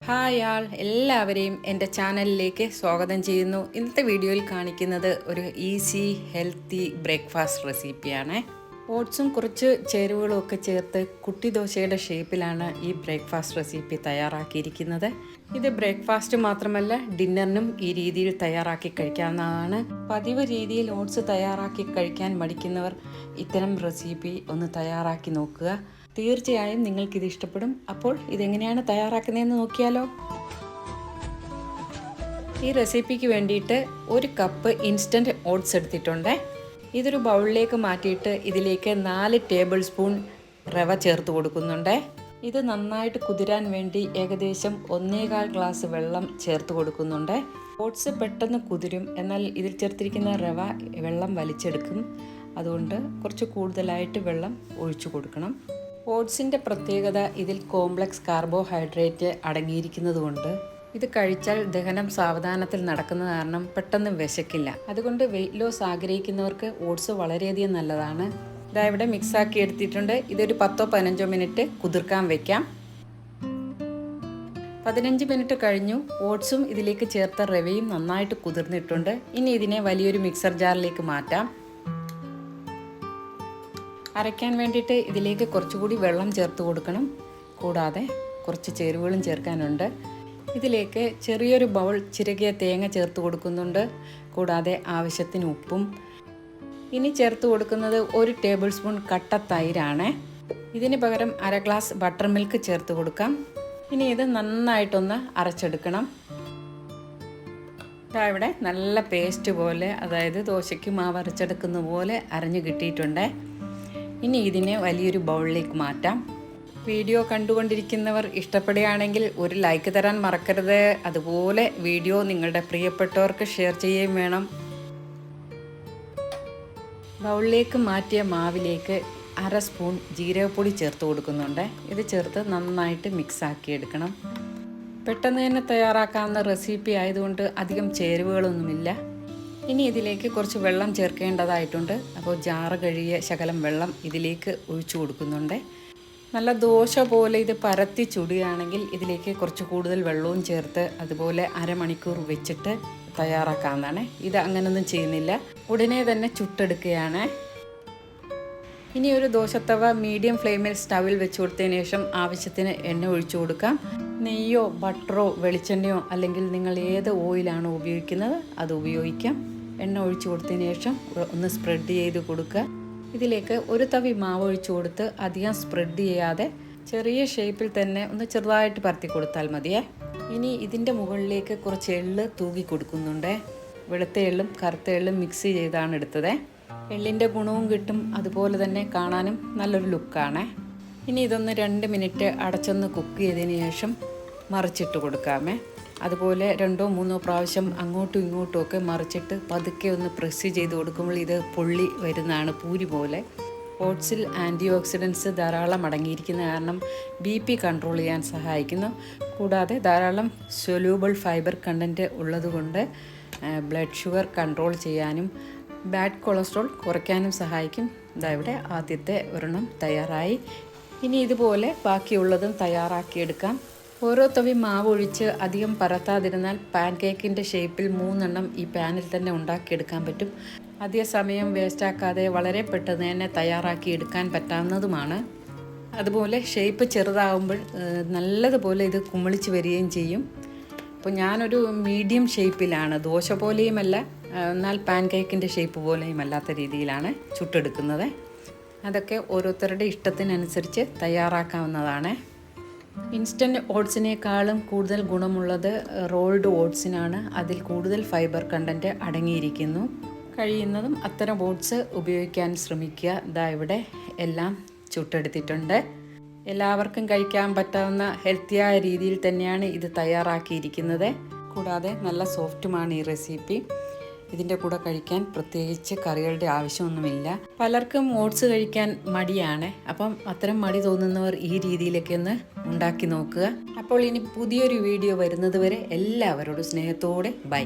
Hi ആൾ എല്ലാവരെയും എൻ്റെ ചാനലിലേക്ക് സ്വാഗതം ചെയ്യുന്നു. ഇന്നത്തെ വീഡിയോയിൽ കാണിക്കുന്നത് ഒരു ഈസി ഹെൽത്തി ബ്രേക്ക്ഫാസ്റ്റ് റെസിപ്പിയാണ്. ഓട്സും കുറച്ച് ചേരുവകളും ഒക്കെ ചേർത്ത് കുട്ടി ദോശയുടെ ഷേപ്പിലാണ് ഈ ബ്രേക്ക്ഫാസ്റ്റ് റെസിപ്പി തയ്യാറാക്കിയിരിക്കുന്നത്. ഇത് ബ്രേക്ക്ഫാസ്റ്റ് മാത്രമല്ല ഡിന്നറിനും ഈ രീതിയിൽ തയ്യാറാക്കി കഴിക്കാവുന്നതാണ്. പതിവ് രീതിയിൽ ഓട്സ് തയ്യാറാക്കി കഴിക്കാൻ മടിക്കുന്നവർ ഇത്തരം റെസിപ്പി ഒന്ന് തയ്യാറാക്കി നോക്കുക. തീർച്ചയായും നിങ്ങൾക്കിത് ഇഷ്ടപ്പെടും. അപ്പോൾ ഇതെങ്ങനെയാണ് തയ്യാറാക്കുന്നതെന്ന് നോക്കിയാലോ. ഈ റെസിപ്പിക്ക് വേണ്ടിയിട്ട് 1 കപ്പ് ഇൻസ്റ്റൻറ്റ് ഓട്സ് എടുത്തിട്ടുണ്ട്. ഇതൊരു ബൗളിലേക്ക് മാറ്റിയിട്ട് ഇതിലേക്ക് 4 ടേബിൾ സ്പൂൺ റവ ചേർത്ത് കൊടുക്കുന്നുണ്ട്. ഇത് നന്നായിട്ട് കുതിരാൻ വേണ്ടി ഏകദേശം 1.25 ഗ്ലാസ് വെള്ളം ചേർത്ത് കൊടുക്കുന്നുണ്ട്. ഓട്സ് പെട്ടെന്ന് കുതിരും, എന്നാൽ ഇതിൽ ചേർത്തിരിക്കുന്ന റവ വെള്ളം വലിച്ചെടുക്കും. അതുകൊണ്ട് കുറച്ച് കൂടുതലായിട്ട് വെള്ളം ഒഴിച്ചു കൊടുക്കണം. ഓട്സിൻ്റെ പ്രത്യേകത ഇതിൽ കോംപ്ലക്സ് കാർബോഹൈഡ്രേറ്റ് അടങ്ങിയിരിക്കുന്നത് കൊണ്ട് ഇത് കഴിച്ചാൽ ദഹനം സാവധാനത്തിൽ നടക്കുന്ന കാരണം പെട്ടെന്ന് വിശക്കില്ല. അതുകൊണ്ട് വെയിറ്റ് ലോസ് ആഗ്രഹിക്കുന്നവർക്ക് ഓട്സ് വളരെയധികം നല്ലതാണ്. ഇതാ ഇവിടെ മിക്സാക്കി എടുത്തിട്ടുണ്ട്. ഇതൊരു 10-15 മിനിറ്റ് കുതിർക്കാൻ വെക്കാം. 15 മിനിറ്റ് കഴിഞ്ഞു. ഓട്സും ഇതിലേക്ക് ചേർത്ത റവയും നന്നായിട്ട് കുതിർന്നിട്ടുണ്ട്. ഇനി ഇതിനെ വലിയൊരു മിക്സർ ജാറിലേക്ക് മാറ്റാം. അരയ്ക്കാൻ വേണ്ടിയിട്ട് ഇതിലേക്ക് കുറച്ചുകൂടി വെള്ളം ചേർത്ത് കൊടുക്കണം. കൂടാതെ കുറച്ച് ചേരുവകളും ചേർക്കാനുണ്ട്. ഇതിലേക്ക് ചെറിയൊരു ബൗൾ ചിരകിയ തേങ്ങ ചേർത്ത് കൊടുക്കുന്നുണ്ട്. കൂടാതെ ആവശ്യത്തിന് ഉപ്പും. ഇനി ചേർത്ത് കൊടുക്കുന്നത് 1 ടേബിൾ സ്പൂൺ കട്ട തൈരാണ്. ഇതിന് പകരം 1/2 ഗ്ലാസ് ബട്ടർ മിൽക്ക് ചേർത്ത് കൊടുക്കാം. ഇനി ഇത് നന്നായിട്ടൊന്ന് അരച്ചെടുക്കണം. ഇവിടെ നല്ല പേസ്റ്റ് പോലെ, അതായത് ദോശയ്ക്ക് മാവ് അരച്ചെടുക്കുന്ന പോലെ അരഞ്ഞു കിട്ടിയിട്ടുണ്ട്. ഇനി ഇതിനെ വലിയൊരു ബൗളിലേക്ക് മാറ്റാം. വീഡിയോ കണ്ടുകൊണ്ടിരിക്കുന്നവർ ഇഷ്ടപ്പെടുകയാണെങ്കിൽ ഒരു ലൈക്ക് തരാൻ മറക്കരുത്. അതുപോലെ വീഡിയോ നിങ്ങളുടെ പ്രിയപ്പെട്ടവർക്ക് ഷെയർ ചെയ്യുകയും വേണം. ബൗളിലേക്ക് മാറ്റിയ മാവിലേക്ക് 1/2 സ്പൂൺ ജീരകപ്പൊടി ചേർത്ത് കൊടുക്കുന്നുണ്ട്. ഇത് ചേർത്ത് നന്നായിട്ട് മിക്സാക്കി എടുക്കണം. പെട്ടെന്ന് തന്നെ തയ്യാറാക്കാവുന്ന റെസിപ്പി ആയതുകൊണ്ട് അധികം ചേരുവകളൊന്നുമില്ല. ഇനി ഇതിലേക്ക് കുറച്ച് വെള്ളം ചേർക്കേണ്ടതായിട്ടുണ്ട്. അപ്പോൾ ജാറ് കഴുകിയ ശകലം വെള്ളം ഇതിലേക്ക് ഒഴിച്ചു കൊടുക്കുന്നുണ്ട്. നല്ല ദോശ പോലെ ഇത് പരത്തി ചുടുകയാണെങ്കിൽ ഇതിലേക്ക് കുറച്ച് കൂടുതൽ വെള്ളവും ചേർത്ത് അതുപോലെ അരമണിക്കൂർ വെച്ചിട്ട് തയ്യാറാക്കാവുന്നതാണ്. ഇത് അങ്ങനൊന്നും ചെയ്യുന്നില്ല, ഉടനെ തന്നെ ചുട്ടെടുക്കുകയാണ്. ഇനി ഒരു ദോശത്തവ മീഡിയം ഫ്ലെയിമിൽ സ്റ്റവിൽ വെച്ച് കൊടുത്തതിന് ശേഷം ആവശ്യത്തിന് എണ്ണ ഒഴിച്ചു കൊടുക്കാം. നെയ്യോ ബട്ടറോ വെളിച്ചെണ്ണയോ അല്ലെങ്കിൽ നിങ്ങൾ ഏത് ഓയിലാണോ ഉപയോഗിക്കുന്നത് അത് ഉപയോഗിക്കാം. എണ്ണ ഒഴിച്ചു കൊടുത്തതിന് ശേഷം ഒന്ന് സ്പ്രെഡ് ചെയ്ത് കൊടുക്കുക. ഇതിലേക്ക് 1 തവി മാവ് ഒഴിച്ചു കൊടുത്ത് അധികം സ്പ്രെഡ് ചെയ്യാതെ ചെറിയ ഷേപ്പിൽ തന്നെ ഒന്ന് ചെറുതായിട്ട് പരത്തി കൊടുത്താൽ മതിയേ. ഇനി ഇതിൻ്റെ മുകളിലേക്ക് കുറച്ച് എള്ള് തൂക്കി കൊടുക്കുന്നുണ്ട്. വെളുത്ത എള്ളും കറുത്ത എള്ളും മിക്സ് ചെയ്താണ് എടുത്തത്. എള്ളിൻ്റെ ഗുണവും കിട്ടും, അതുപോലെ തന്നെ കാണാനും നല്ലൊരു ലുക്കാണ്. ഇനി ഇതൊന്ന് 2 മിനിറ്റ് അടച്ചൊന്ന് കുക്ക് ചെയ്തതിന് ശേഷം മറിച്ചിട്ട് കൊടുക്കാമേ. അതുപോലെ 2-3 പ്രാവശ്യം അങ്ങോട്ടും ഇങ്ങോട്ടും ഒക്കെ മറിച്ചിട്ട് പതുക്കെ ഒന്ന് പ്രസ് ചെയ്ത് കൊടുക്കുമ്പോൾ ഇത് പൊള്ളി വരുന്നതാണ്, പൂരി പോലെ. ഓട്സിൽ ആൻറ്റി ഓക്സിഡൻസ് ധാരാളം അടങ്ങിയിരിക്കുന്ന കാരണം BP കൺട്രോൾ ചെയ്യാൻ സഹായിക്കുന്നു. കൂടാതെ ധാരാളം സൊല്യൂബിൾ ഫൈബർ കണ്ടൻറ്റ് ഉള്ളതുകൊണ്ട് ബ്ലഡ് ഷുഗർ കൺട്രോൾ ചെയ്യാനും ബാഡ് കൊളസ്ട്രോൾ കുറയ്ക്കാനും സഹായിക്കും. ഇതാ ഇവിടെ ആദ്യത്തെ ഒരെണ്ണം തയ്യാറായി. ഇനി ഇതുപോലെ ബാക്കിയുള്ളതും തയ്യാറാക്കിയെടുക്കാം. ഓരോ തവി മാവ് ഒഴിച്ച് അധികം പരത്താതിരുന്നാൽ പാൻ കേക്കിൻ്റെ ഷേപ്പിൽ 3 എണ്ണം ഈ പാനിൽ തന്നെ ഉണ്ടാക്കിയെടുക്കാൻ പറ്റും. അധിക സമയം വേസ്റ്റാക്കാതെ വളരെ പെട്ടെന്ന് തന്നെ തയ്യാറാക്കിയെടുക്കാൻ പറ്റാവുന്നതുമാണ്. അതുപോലെ ഷേപ്പ് ചെറുതാകുമ്പോൾ നല്ലതുപോലെ ഇത് കുമിളിച്ച് വരികയും ചെയ്യും. അപ്പോൾ ഞാനൊരു മീഡിയം ഷേപ്പിലാണ്, ദോശ പോലെയുമല്ല എന്നാൽ പാൻ കേക്കിൻ്റെ ഷേപ്പ് പോലെയും അല്ലാത്ത രീതിയിലാണ് ചുട്ടെടുക്കുന്നത്. അതൊക്കെ ഓരോരുത്തരുടെ ഇഷ്ടത്തിനനുസരിച്ച് തയ്യാറാക്കാവുന്നതാണ്. ഇൻസ്റ്റൻറ്റ് ഓട്സിനേക്കാളും കൂടുതൽ ഗുണമുള്ളത് റോൾഡ് ഓട്സിനാണ്. അതിൽ കൂടുതൽ ഫൈബർ കണ്ടൻറ്റ് അടങ്ങിയിരിക്കുന്നു. കഴിയുന്നതും അത്തരം ഓട്സ് ഉപയോഗിക്കാൻ ശ്രമിക്കുക. ഇതാ ഇവിടെ എല്ലാം ചുട്ടെടുത്തിട്ടുണ്ട്. എല്ലാവർക്കും കഴിക്കാൻ പറ്റാവുന്ന ഹെൽത്തിയായ രീതിയിൽ തന്നെയാണ് ഇത് തയ്യാറാക്കിയിരിക്കുന്നത്. കൂടാതെ നല്ല സോഫ്റ്റുമാണ് ഈ റെസിപ്പി. ഇതിൻ്റെ കൂടെ കഴിക്കാൻ പ്രത്യേകിച്ച് കറികളുടെ ആവശ്യമൊന്നുമില്ല. പലർക്കും ഓട്സ് കഴിക്കാൻ മടിയാണ്. അപ്പം അത്തരം മടി തോന്നുന്നവർ ഈ രീതിയിലൊക്കെ ഒന്ന് ഉണ്ടാക്കി നോക്കുക. അപ്പോൾ ഇനി പുതിയൊരു വീഡിയോ വരുന്നത് വരെ എല്ലാവരോടും സ്നേഹത്തോടെ ബൈ.